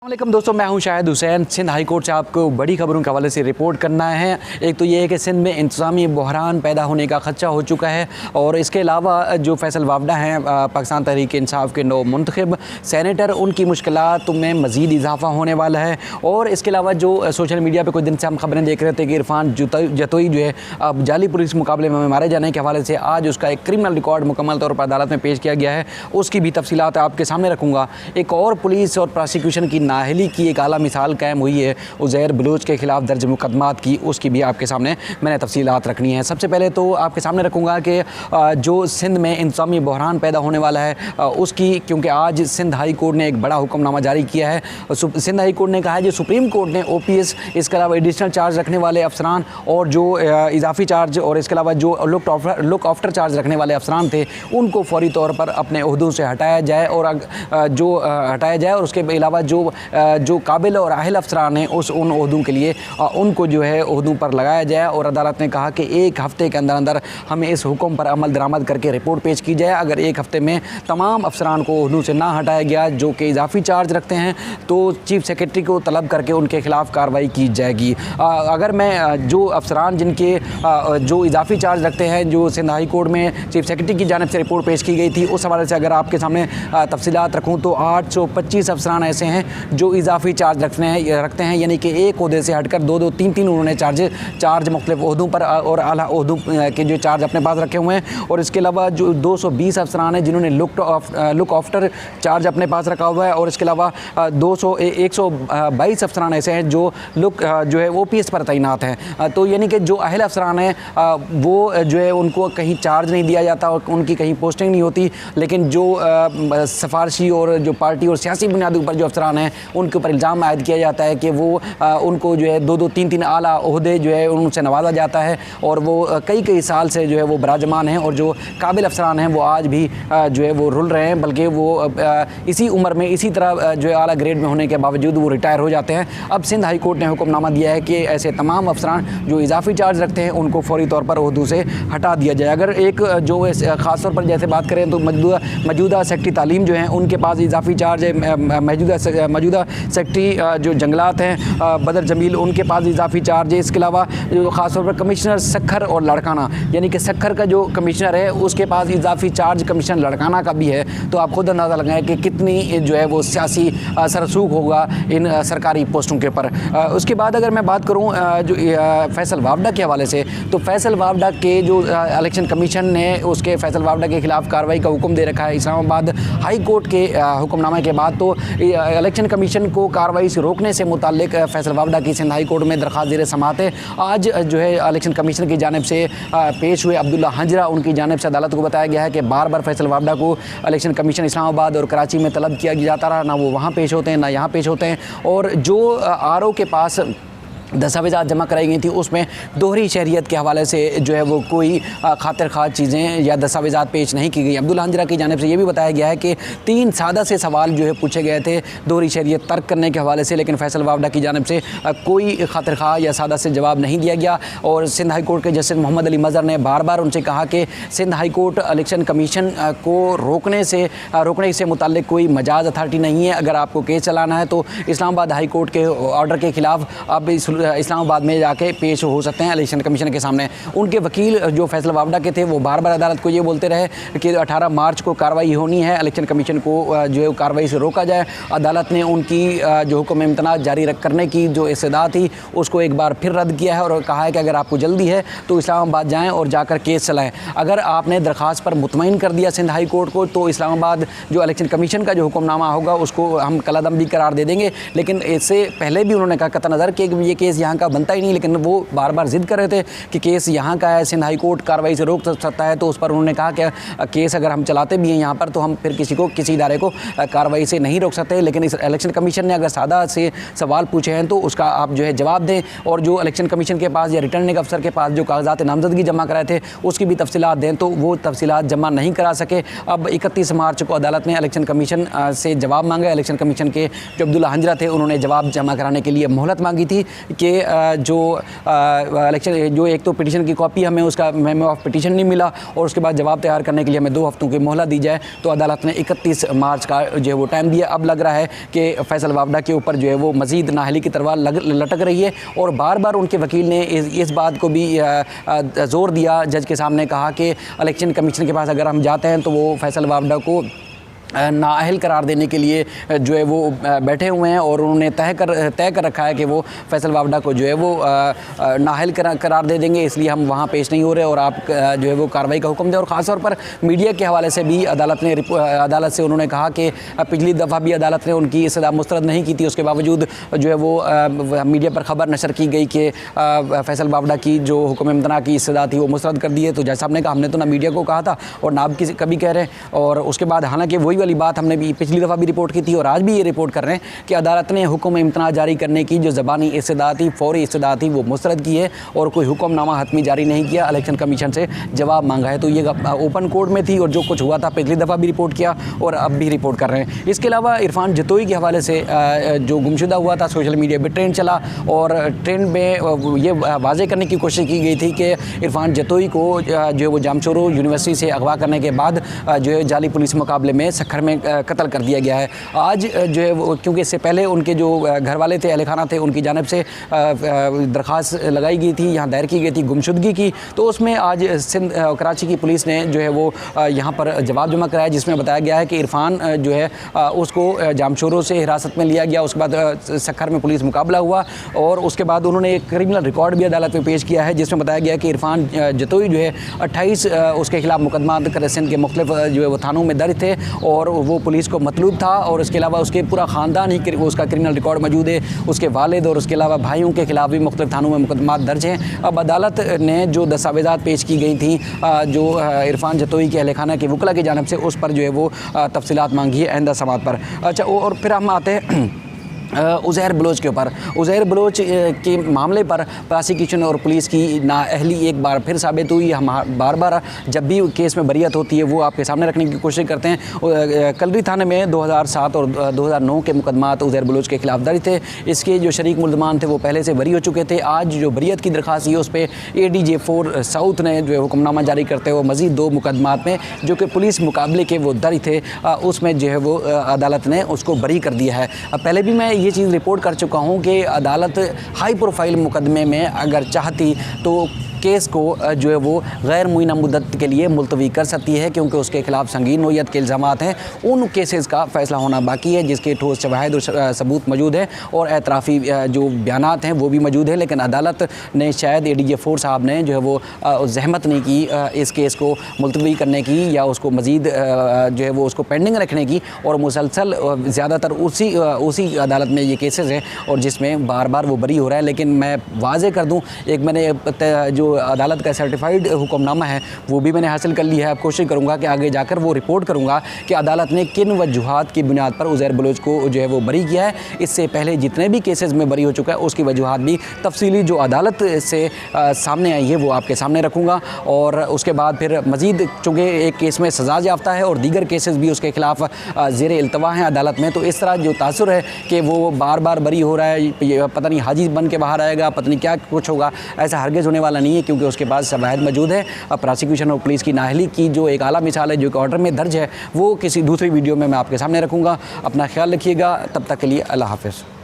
वालेकुम दोस्तों, मैं हूं शाहिद हुसैन। सिंध हाई कोर्ट से आपको बड़ी खबरों के हवाले से रिपोर्ट करना है। एक तो ये है कि सिंध में इंतज़ामी बहरान पैदा होने का खदशा हो चुका है और इसके अलावा जो फैसल वावडा हैं पाकिस्तान तहरीक इंसाफ के नौ मुंतखब सैनेटर, उनकी मुश्किलात में मज़ीद इजाफा होने वाला है। और इसके अलावा जो सोशल मीडिया पर कुछ दिन से हम खबरें देख रहे थे कि इरफान जतोई जो है अब जाली पुलिस मुकाबले में मारे जाने के हवाले से आज उसका एक क्रिमिनल रिकॉर्ड मुकम्मल तौर पर अदालत में पेश किया गया है। उसकी भी तफसीलात आपके सामने रखूँगा। एक और पुलिस और प्रोसिक्यूशन की नाअहली की एक आला मिसाल कायम हुई है उज़ैर बलूच के ख़िलाफ़ दर्ज मुकदमात की, उसकी भी आपके सामने मैंने तफसीलात रखनी है। सबसे पहले तो आपके सामने रखूँगा कि जो सिंध में इंतज़ामी बहरान पैदा होने वाला है उसकी, क्योंकि आज सिंध हाई कोर्ट ने एक बड़ा हुक्मनामा जारी किया है। सिंध हाई कोर्ट ने कहा है जो सुप्रीम कोर्ट ने OPS, इसके अलावा एडिशनल चार्ज रखने वाले अफसरान और जो इजाफी चार्ज और इसके अलावा जो लुक आफ्टर चार्ज रखने वाले अफसरान थे उनको फौरी तौर पर अपने ओहदों से हटाया जाए और उसके अलावा जो काबिल और अहल अफसरान हैं उन ओहदों के लिए उनको जो है ओहदों पर लगाया जाए। और अदालत ने कहा कि एक हफ़्ते के अंदर अंदर हमें इस हुक्म पर अमल दरामद करके रिपोर्ट पेश की जाए। अगर एक हफ़्ते में तमाम अफसरान को ओहदों से ना हटाया गया जो कि इजाफी चार्ज रखते हैं तो चीफ़ सेक्रेटरी को तलब करके उनके ख़िलाफ़ कार्रवाई की जाएगी। अगर मैं जो अफसरान जिनके जो इजाफी चार्ज रखते हैं जो सिंध हाई कोर्ट में चीफ़ सेक्रेटरी की जानिब से रिपोर्ट पेश की गई थी, उस हवाले से अगर आपके सामने तफसीलात रखूँ तो 825 अफसरान ऐसे हैं जो इजाफी चार्ज रखते हैं, यानी कि एक ओहदे से हटकर दो तीन उन्होंने चार्ज मुख्तलिफ ओहदों पर और आला ओहदों के जो चार्ज अपने पास रखे हुए हैं। और इसके अलावा जो 220 अफसरान हैं जिन्होंने लुक आफ्टर चार्ज अपने पास रखा हुआ है। और इसके अलावा 122 अफसरान ऐसे हैं जो है OPS पर तैनात हैं। तो यानी कि जो अहल अफसरान हैं वो जो है उनको कहीं चार्ज नहीं दिया जाता और उनकी कहीं पोस्टिंग नहीं होती, लेकिन जो सफारशी और जो पार्टी और सियासी बुनियादों पर जो अफसरान हैं उनके ऊपर इल्ज़ाम आयद किया जाता है कि वो उनको जो है दो तीन आला ओहदे जो है उनसे नवाजा जाता है और वो कई साल से जो है वो बराजमान हैं और जो काबिल अफसरान हैं वो आज भी जो है वो रुल रहे हैं, बल्कि वो इसी उम्र में इसी तरह जो है आला ग्रेड में होने के बावजूद वो रिटायर हो जाते हैं। अब सिंध हाई कोर्ट ने हुक्मनामा दिया है कि ऐसे तमाम अफसरान जो इजाफी चार्ज रखते हैं उनको फौरी तौर पर ओहदों से हटा दिया जाए। अगर एक जो ख़ास तौर पर जैसे बात करें तो मौजूदा सेक्रेटरी तालीम जो हैं उनके पास इजाफी चार्ज है। मौजूदा सेक्रेटरी जो जंगलात हैं बदर जमील, उनके पास इजाफी चार्ज है। इसके अलावा जो ख़ास तौर पर कमिश्नर सखर और लड़काना, यानी कि सखर का जो कमिश्नर है उसके पास इजाफी चार्ज कमिश्नर लड़काना का भी है। तो आप खुद अंदाज़ा लगाएं कि कितनी जो है वो सियासी सरसूख होगा इन सरकारी पोस्टों के ऊपर। उसके बाद अगर मैं बात करूँ जो फैसल वावडा के हवाले से, तो फैसल वावडा के जो इलेक्शन कमीशन ने उसके फैसल वावडा के ख़िलाफ़ कार्रवाई का हुक्म दे रखा है इस्लामाबाद हाई कोर्ट के हुक्मनामे के बाद। तो इलेक्शन कमीशन को कार्रवाई से रोकने से मुताल्लिक फैसल वावडा की सिंध हाई कोर्ट में दरख्वास्त ज़ेर समाअत है। आज जो है इलेक्शन कमीशन की जानिब से पेश हुए अब्दुल्ला हंजरा, उनकी जानिब से अदालत को बताया गया है कि बार बार फैसल वावडा को इलेक्शन कमीशन इस्लामाबाद और कराची में तलब किया जाता रहा, ना वो वहाँ पेश होते हैं ना यहाँ पेश होते हैं। और जो RO के पास दस्तावेज़ात जमा कराई गई थी उसमें दोहरी शहरियत के हवाले से जो है वो कोई खातिर खा चीज़ें या दस्तावेज़ात पेश नहीं की गई। अब्दुल्ला हंजरा की जानिब से ये भी बताया गया है कि 3 सादा से सवाल जो है पूछे गए थे दोहरी शहरियत तर्क करने के हवाले से, लेकिन फैसल वावडा की जानिब से कोई खातिर खा या सादा से जवाब नहीं दिया गया। और सिंध हाई कोर्ट के जस्टिस मोहम्मद अली मज़हर ने बार बार उनसे कहा कि Sindh high court election commission को रोकने से मुताल्लिक कोई मजाज अथॉरिटी नहीं है। अगर आपको केस चलाना है तो इस्लामाबाद हाई कोर्ट के ऑर्डर के ख़िलाफ़ अब इस्लामाबाद में जाके पेश हो सकते हैं इलेक्शन कमीशन के सामने। उनके वकील जो फैसल वावडा के थे वो बार बार अदालत को ये बोलते रहे कि 18 मार्च को कार्रवाई होनी है, इलेक्शन कमीशन को जो है कार्रवाई से रोका जाए। अदालत ने उनकी जो हुक्म इम्तना जारी करने की जो इस्तदा थी उसको एक बार फिर रद्द किया है और कहा है कि अगर आपको जल्दी है तो इस्लामाबाद जाएँ और जाकर केस चलाएँ। अगर आपने दरख्वास्त पर मुतमईन कर दिया सिंध हाई कोर्ट को तो इस्लामाबाद जो इलेक्शन कमीशन का जो हुक्मनामा होगा उसको हम कलादम भी करार दे देंगे। लेकिन इससे पहले भी उन्होंने कहा कतई नज़र कि ये केस यहाँ का बनता ही नहीं, लेकिन वो बार बार जिद कर रहे थे कि केस यहाँ का है, सिंध हाई कोर्ट कार्रवाई से रोक सकता है। तो उस पर उन्होंने कहा कि केस अगर हम चलाते भी हैं यहाँ पर तो हम फिर किसी इदारे को कार्रवाई से नहीं रोक सकते। लेकिन इस इलेक्शन कमीशन ने अगर सादा से सवाल पूछे हैं तो उसका आप जो है जवाब दें। और जो इलेक्शन कमीशन के पास या रिटर्निंग अफसर के पास जो कागजात नामजदगी जमा कराए थे उसकी भी तफसीलात दें, तो वो तफसीलात जमा नहीं करा सके। अब 31 मार्च को अदालत ने इलेक्शन कमीशन से जवाब मांगा। इलेक्शन कमीशन के जो अब्दुल्ला हंजरा थे उन्होंने जवाब जमा कराने के लिए मोहलत मांगी थी। कि जो इलेक्शन जो एक तो पिटीशन की कॉपी हमें उसका मेमो ऑफ पिटीशन नहीं मिला और उसके बाद जवाब तैयार करने के लिए हमें 2 हफ्तों की मोहलत दी जाए, तो अदालत ने 31 मार्च का जो है वो टाइम दिया। अब लग रहा है कि फैसल वावडा के ऊपर जो है वो मज़ीद नाअहली की तलवार लटक रही है और बार बार उनके वकील ने इस बात को भी ज़ोर दिया जज के सामने, कहा कि इलेक्शन कमीशन के पास अगर हम जाते हैं तो वो फैसल वावडा को नाअहल करार देने के लिए जो है वो बैठे हुए हैं और उन्होंने तय कर रखा है कि वो फैसल वावडा को जो है वो नाअहल करार दे देंगे, इसलिए हम वहाँ पेश नहीं हो रहे और आप जो है वो कार्रवाई का हुक्म दें। और ख़ास तौर पर मीडिया के हवाले से भी अदालत से उन्होंने कहा कि पिछली दफ़ा भी अदालत ने उनकी सज़ा मुस्तरद नहीं की थी, उसके बावजूद जो है वो मीडिया पर ख़बर नशर की गई कि फैसल वावडा की जो हुक्म इम्तना की सज़ा थी वो मुस्तरद कर दी है। तो जज साहब ने कहा हमने तो ना मीडिया को कहा था और ना आप कभी कह रहे हैं। और उसके बाद हालांकि वही वाली बात हमने भी पिछली दफ़ा भी रिपोर्ट की थी और आज भी ये रिपोर्ट कर रहे हैं कि अदालत ने हुक्म इम्तना जारी करने की जो ज़बानी इस्तदा थी, फौरी इस्तदा थी, वो मुस्तरद की है और कोई हुक्मनामा हतमी जारी नहीं किया। इलेक्शन कमीशन से जवाब मांगा है। तो ये ओपन कोर्ट में थी और जो कुछ हुआ था पिछली दफ़ा भी रिपोर्ट किया और अब भी रिपोर्ट कर रहे हैं। इसके अलावा इरफान जतोई के हवाले से जो गुमशुदा हुआ था, सोशल मीडिया पर ट्रेंड चला और ट्रेंड में ये वाज़े करने की कोशिश की गई थी कि इरफान जतोई को जो है वो जामशोरो यूनिवर्सिटी से अगवा करने के बाद जो है जाली पुलिस मुकाबले में सखर में कत्ल कर दिया गया है। आज जो है वो क्योंकि इससे पहले उनके जो घर वाले थे, अहल खाना थे, उनकी जानिब से दरख्वास्त लगाई गई थी, यहाँ दायर की गई थी गुमशुदगी की, तो उसमें आज सिंध कराची की पुलिस ने जो है वो यहाँ पर जवाब जमा कराया जिसमें बताया गया है कि इरफान जो है उसको जामशोरों से हिरासत में लिया गया, उसके बाद सखर में पुलिस मुकाबला हुआ और उसके बाद उन्होंने एक क्रिमिनल रिकॉर्ड भी अदालत में पेश किया है जिसमें बताया गया कि इरफान जतोई जो है 28 उसके खिलाफ मुकदमा सिंध के मुख्तलिफ जो है वो थानों में दर्ज थे और वो पुलिस को मतलूब था और इसके अलावा उसके पूरा ख़ानदान ही उसका क्रिमिनल रिकॉर्ड मौजूद है, उसके वालिद और उसके अलावा भाइयों के खिलाफ भी मुख्तलिफ थानों में मुकदमा दर्ज हैं। अब अदालत ने जो दस्तावेज़ात पेश की गई थी जो इरफान जतोई के अहल खाना के वकला की जानिब से, उस पर जो है वो तफसीलात मांगी है आइंदा समात पर। अच्छा, और फिर हम आते हैं उज़ैर बलोच के ऊपर। उज़ैर बलोच के मामले पर प्रोसिक्यूशन और पुलिस की नाअहली एक बार फिर साबित हुई। हम बार बार जब भी केस में बरियत होती है वो आपके सामने रखने की कोशिश करते हैं। कलरी थाने में 2007 और 2009 के मुकदमात उज़ैर बलोच के खिलाफ दर्ज थे। इसके जो शरीक मुल्ज़मान थे वो पहले से बरी हो चुके थे। आज जो बरियत की दरख्वास्त है उस पर ADJ 4 साउथ ने जो है हुक्मनामा जारी करते हुए मज़ीद 2 मुकदमात में जो कि पुलिस मुकाबले के वो दर्ज थे उसमें जो है वो अदालत ने उसको बरी कर दिया है। पहले भी मैं ये चीज़ रिपोर्ट कर चुका हूँ कि अदालत हाई प्रोफाइल मुकदमे में अगर चाहती तो केस को जो है वो गैर मुइना मुद्दत के लिए मुलतवी कर सकती है क्योंकि उसके खिलाफ संगीन नोयत के इल्ज़ामात हैं। उन केसेस का फ़ैसला होना बाकी है जिसके ठोस शवाहिद और सबूत मौजूद है और एतराफ़ी जो बयानात हैं वो भी मौजूद है। लेकिन अदालत ने शायद ADJ 4 साहब ने जो है वो ज़हमत नहीं की इस केस को मुलतवी करने की या उसको मज़ीद जो है वो उसको पेंडिंग रखने की और मुसलसल ज़्यादातर उसी अदालत में ये केसेस हैं और जिसमें बार बार वो बरी हो रहा है। लेकिन मैं वाज़े कर दूँ, एक मैंने जो अदालत का सर्टिफाइड हुक्मनामा है वो भी मैंने हासिल कर लिया है। अब कोशिश करूँगा कि आगे जाकर वो रिपोर्ट करूँगा कि अदालत ने किन वजूहात की बुनियाद पर उज़ैर बलोच को जो है वो बरी किया है। इससे पहले जितने भी केसेस में बरी हो चुका है उसकी वजूहात भी तफसीली जो अदालत से सामने आई है वो आपके सामने रखूँगा। और उसके बाद फिर मज़ीद चूँकि एक केस में सज़ा याफ्ता है और दीगर केसेस भी उसके खिलाफ ज़ेर इल्तवा हैं अदालत में, तो इस तरह जो तासुर है कि वो बार बार बरी हो रहा है, पता नहीं हाजी बन के बाहर आएगा, पता नहीं क्या कुछ होगा, ऐसा हरगिज़ होने वाला नहीं है क्योंकि उसके पास शवाहिद मौजूद है। अब प्रोसिक्यूशन और पुलिस की नाअहली की जो एक आला मिसाल है जो कि ऑर्डर में दर्ज है वो किसी दूसरी वीडियो में मैं आपके सामने रखूँगा। अपना ख्याल रखिएगा, तब तक के लिए अल्लाह हाफ़िज़।